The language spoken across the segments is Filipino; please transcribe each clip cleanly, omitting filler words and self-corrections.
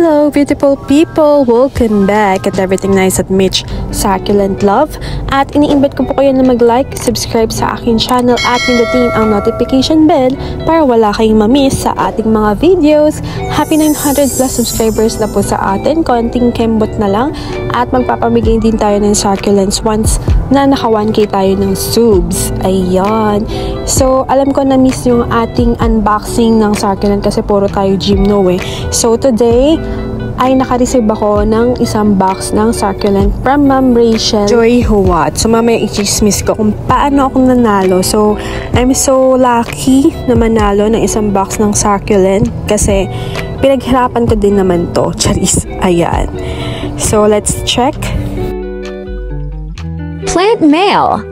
Hello beautiful people! Welcome back at Everything Nice at Mitch Succulent Love. At ini-invite ko po kayo na mag-like, subscribe sa aking channel at pindutin ang notification bell para wala kayong ma-miss sa ating mga videos. Happy 900 plus subscribers na po sa atin. Konting kembot na lang at magpapamigay din tayo ng succulents once na naka 1K tayo ng subs. Ayan. So, alam ko na-miss yung ating unboxing ng succulent kasi puro tayo gymno eh. So, today ay naka-receive ako ng isang box ng succulent from Ma'am Rachel Joy Huwat. So, mamaya i-chismis ko kung paano ako nanalo. So, I'm so lucky na manalo ng isang box ng succulent kasi pinaghirapan ko din naman to. Charis. Ayan. So, let's check. Plant mail.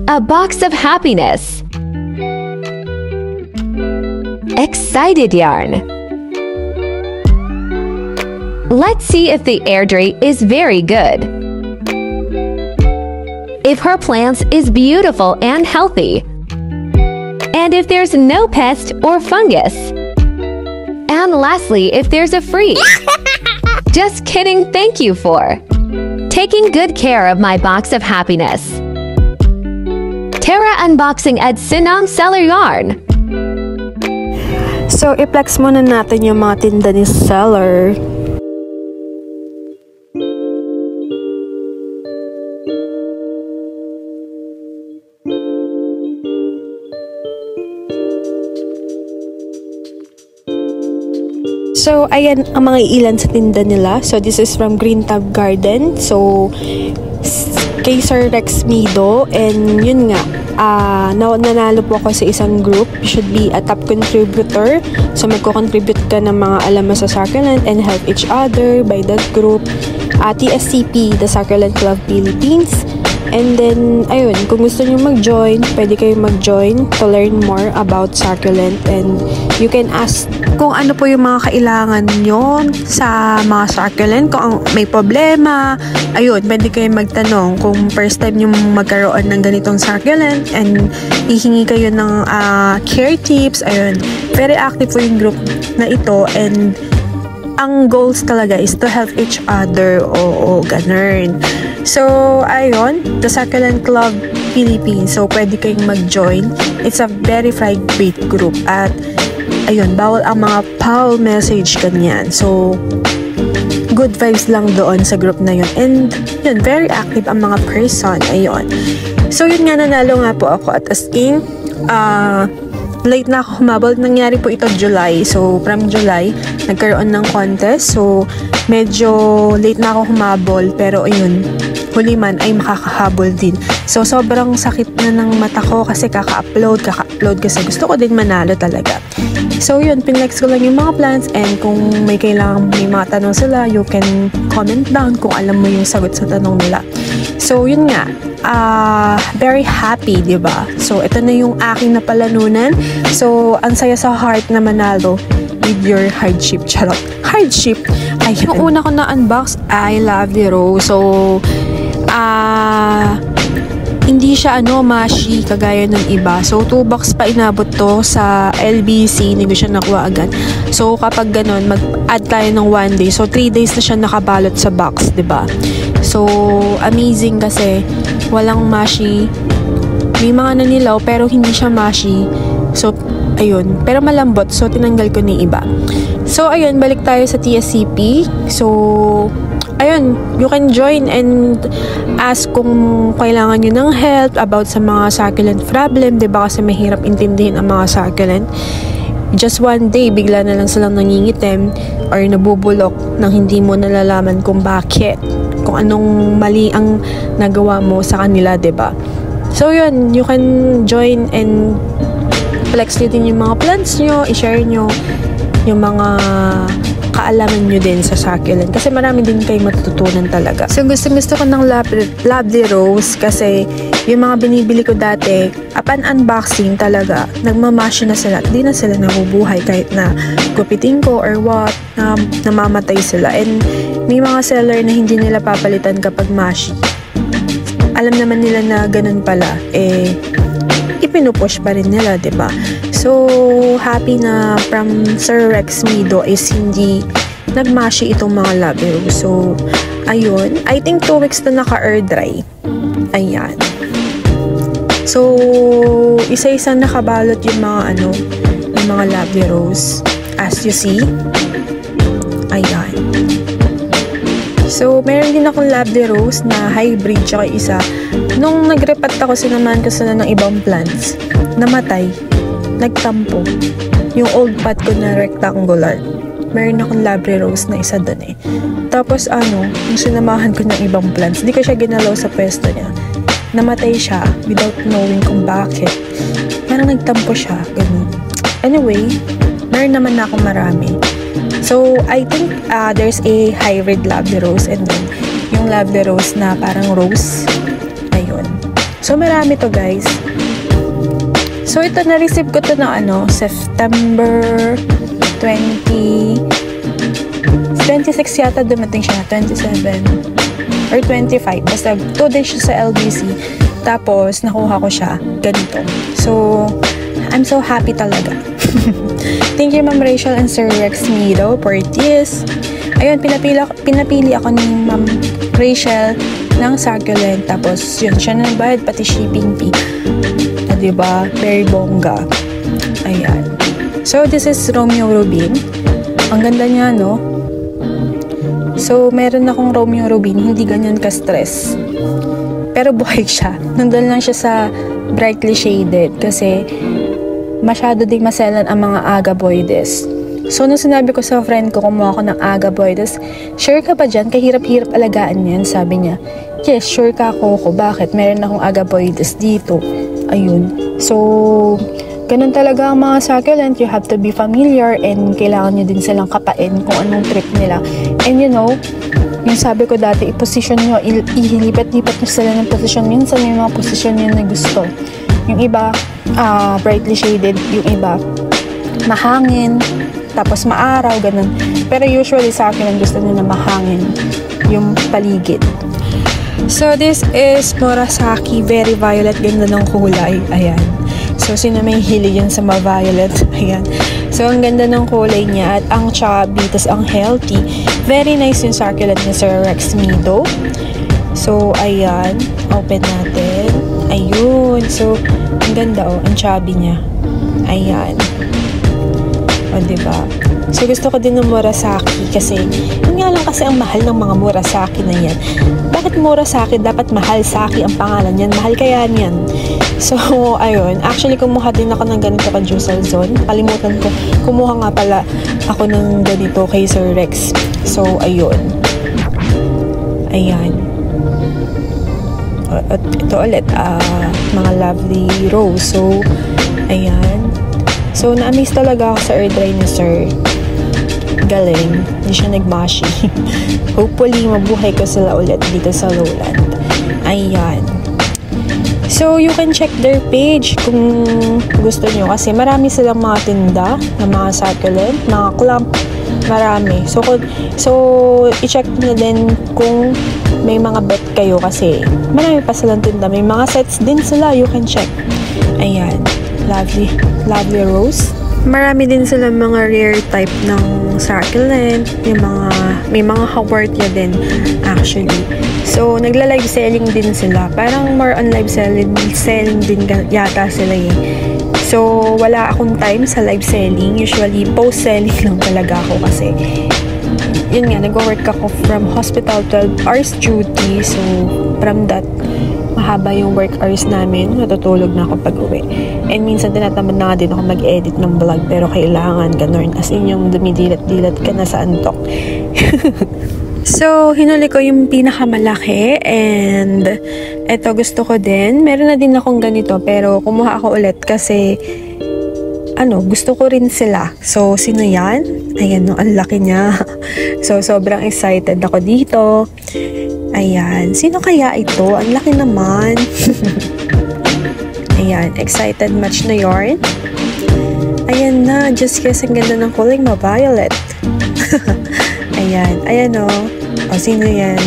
A box of happiness. Excited yarn. Let's see if the airdrie is very good. If her plants is beautiful and healthy. And if there's no pest or fungus. And lastly, if there's a free. Just kidding, thank you for taking good care of my box of happiness. Tara Unboxing at Sinam Seller Yarn. So, i-flex muna natin yung mga tinda ni Seller. So, ayan ang mga ilan sa tinda nila. So, this is from Green Tab Garden. So, kay Sir Rex Mido. And yun nga, nanalo po ako sa isang group. You should be a top contributor. So, magko-contribute ka ng mga alam mo sa succulent and help each other by that group. TSCP, the Succulent Club Philippines. And then, ayun, kung gusto nyo mag-join, pwede kayong mag-join to learn more about succulent. And you can ask kung ano po yung mga kailangan nyo sa mga succulent. Kung may problema, ayun, pwede kayong magtanong kung first time nyo magkaroon ng ganitong succulent and ihingi kayo ng care tips. Ayun, very active po yung group na ito and ang goals talaga is to help each other. Oo, ganun. So, ayun, the Succulent Club Philippines. So, pwede kayong mag-join. It's a verified bait group. At, ayun, bawal ang mga foul message, ganyan. So, good vibes lang doon sa group na yun. And, yun, very active ang mga person. Ayun. So, yun nga, nanalo nga po ako at as in, late na ako humabol. Nangyari po ito July. So, from July, nagkaroon ng contest. So, medyo late na ako humabol. Pero, ayun, huli man ay makakahabol din. So, sobrang sakit na ng mata ko kasi kaka-upload kasi gusto ko din manalo talaga. So, yun, pinlex ko lang yung mga plans and kung may kailangan, may mga tanong sila, you can comment down kung alam mo yung sagot sa tanong nila. So, yun nga, very happy, diba? So, ito na yung aking napalanunan. So, ang saya sa heart na manalo with your hardship. Charot. Hardship. Ay, yung una ko na unbox, I love the rose. So, hindi siya mashi kagaya ng iba. So, 2 box pa inabot to sa LBC. Hindi ko siya nakuha agad. So, kapag ganun, mag-add tayo ng 1 day. So, 3 days na siya nakabalot sa box, diba? So, amazing kasi walang mashi. May mga nanilaw pero hindi siya mashi. So, ayun. Pero malambot. So, tinanggal ko ni iba. So, ayun. Balik tayo sa TSCP. So, ayun. You can join and ask kung kailangan nyo ng help about sa mga succulent problem. Diba kasi mahirap intindihin ang mga succulent. Just one day, bigla na lang silang nangingitim or nabubulok nang hindi mo nalalaman kung bakit. Kung anong mali ang nagawa mo sa kanila, diba? So, yun. You can join and flex nyo din yung mga plants nyo, i-share nyo yung mga kaalaman nyo din sa succulent. Kasi marami din kayong matututunan talaga. So, gusto ko ng lovely rose kasi yung mga binibili ko dati, upon unboxing talaga, nagmamasyo na sila. Hindi na sila nabubuhay kahit na gupitin ko or what, namamatay sila. And may mga seller na hindi nila papalitan kapag mashi. Alam naman nila na ganun pala, pinupush pa rin nila, diba? So, So, happy na from Sir Rex Mido is hindi nagmashi itong mga labero. So, ayun. I think 2 weeks na naka-air dry. Ayan. So, isa-isa nakabalot yung mga yung mga laberos. As you see. Ayan. So, meron din akong laberos na hybrid tsaka isa. Nung nagrepat ako, sinamahan ko sila ng ibang plants. Namatay. Nagtampo. Yung old pot ko na rectangular. Meron akong Labre Rose na isa dun eh. Tapos yung sinamahan ko ng ibang plants, hindi ko siya ginalaw sa pwesto niya. Namatay siya without knowing kung bakit. Parang nagtampo siya. Ganun. Anyway, meron naman na akong marami. So, I think there's a hybrid Labre Rose and then yung Labre Rose na parang rose. Ayun. So, marami to guys. So, ito na-receive ko to na September 26 yata dumating siya, 27 or 25, basta 2 days siya sa LBC, tapos nakuha ko siya ganito. So I'm so happy talaga. Thank you Ma'am Rachel and Sir Rex Mido for this. Ayun, pinapili ako ni Ma'am Rachel ng succulent, tapos yun, siya na nagbayad pati shipping fee. Diba? Very bongga. Ayan. So, this is Romeo Rubin. Ang ganda niya, no? So, meron akong Romeo Rubin, hindi ganyan ka-stress. Pero buhay siya. Nandun lang siya sa brightly shaded kasi masyado ding maselan ang mga agaboides. So, nung sinabi ko sa friend ko, kumuha ko ng agaboides, sure ka ba dyan? Kahirap-hirap alagaan yan, sabi niya. Yes, sure ka ako. Bakit? Meron akong agaboides dito. Ayun. So, ganun talaga ang mga succulent. You have to be familiar and kailangan nyo din silang kapain kung anong trip nila. And you know, yung sabi ko dati, i-position nyo, ihilipat-lipat nyo sila ng position. Minsan may mga position nyo na gusto. Yung iba, brightly shaded. Yung iba, mahangin. Tapos maaraw, ganun. Pero usually succulent gusto nyo na mahangin yung paligid. So, this is Murasaki. Very violet. Ganda ng kulay. Ayan. So, sino may hilig yan sa ma-violet? Ayan. So, ang ganda ng kulay niya at ang chubby, tas ang healthy. Very nice yung succulent ni Sir Rex Mido. So, ayan. Open natin. Ayun. So, ang ganda ang chubby niya. Ayan. O, diba? So, gusto ko din ng Murasaki kasi, yun nga lang kasi ang mahal ng mga Murasaki na yan. Bakit Murasaki? Dapat mahal Saki ang pangalan yan. Mahal kaya yan. So, ayun. Actually, kumuha din ako ng ganito ka Juical Zone. Kalimutan ko. Kumuha nga pala ako ng ganito kay Sir Rex. So, ayun. Ayan. At ito ulit, mga lovely rose. So, ayan. So, na-amaze talaga ako sa air dry ni Sir. Galing. Hindi siya nagmashi. Hopefully, mabuhay ko sila ulit dito sa Lowland. Ayan. So, you can check their page kung gusto nyo. Kasi marami silang mga tinda na mga succulent, mga clump. Marami. So i-check nyo din kung may mga bet kayo kasi marami pa silang tinda. May mga sets din sila. You can check. Ayan. Lovely. Lovely rose. Marami din sila mga rare type ng succulent, may mga haworthia din actually. So nagla-live selling din sila. Parang more on live selling din yata sila eh. So wala akong time sa live selling. Usually post selling lang talaga ako kasi yun nga, nag-work ako from hospital 12 hours duty. So from that, mahaba yung work hours namin. Natutulog na ako pag uwi. And minsan tinatamad na nga din ako mag-edit ng vlog. Pero kailangan ganun. As in yung dumidilat-dilat ka na sa antok. So, hinuli ko yung pinakamalaki. And eto gusto ko din. Meron na din akong ganito. Pero kumuha ako ulit kasi gusto ko rin sila. So, sino yan? Ayan, no, ang laki niya. So, sobrang excited ako dito. Ayan. Sino kaya ito? Ang laki naman. Ayan. Excited match na yarn. Ayan na. Just guess, ang ganda ng kulay. Ma-violet. Ayan. Ayan o. O, sino yan?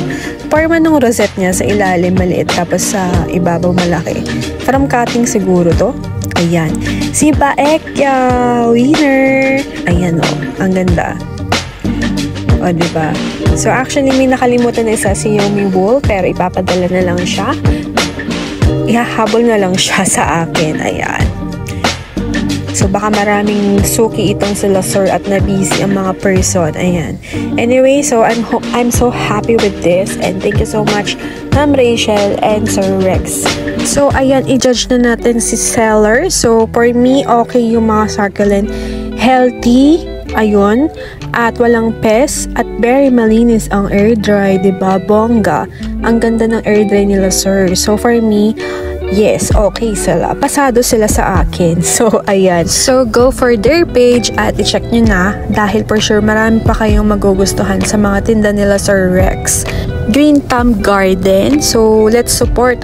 Forma ng rosette niya sa ilalim maliit tapos sa ibabaw malaki. From cutting siguro to. Ayan. Si Baekya, winner. Ayan o, ang ganda. O, diba? So, actually, may nakalimutan na isa si Yomi Wool, pero ipapadala na lang siya. Ihahabol na lang siya sa akin. Ayan. So, baka maraming suki itong sila Sir at na-busy ang mga person. Ayan. Anyway, so I'm so happy with this and thank you so much Ma'am Rachel and Sir Rex. So, ayan, i-judge na natin si seller. So, for me, okay yung mga succulent. Healthy, ayun, at walang pest, at very malinis ang air dry, diba? Bongga. Ang ganda ng air dry nila, sir. So, for me, yes, okay sila. Pasado sila sa akin. So, ayan. So, go for their page at i-check nyo na dahil for sure marami pa kayong magugustuhan sa mga tinda nila Sir Rex. Green Thumb Garden. So, let's support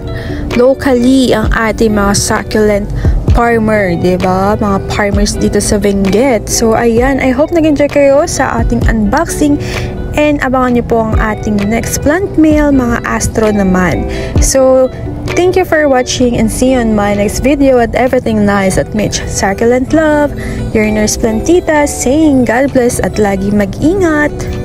locally ang ating mga succulent farmer, diba? Mga farmers dito sa Benguet. So, ayan. I hope nag-enjoy kayo sa ating unboxing. And abangan nyo po ang ating next plant mail, mga astro naman. So, thank you for watching and see you on my next video at Everything Nice at Mitch. Succulent love, your nurse Plantita saying God bless at lagi mag-ingat.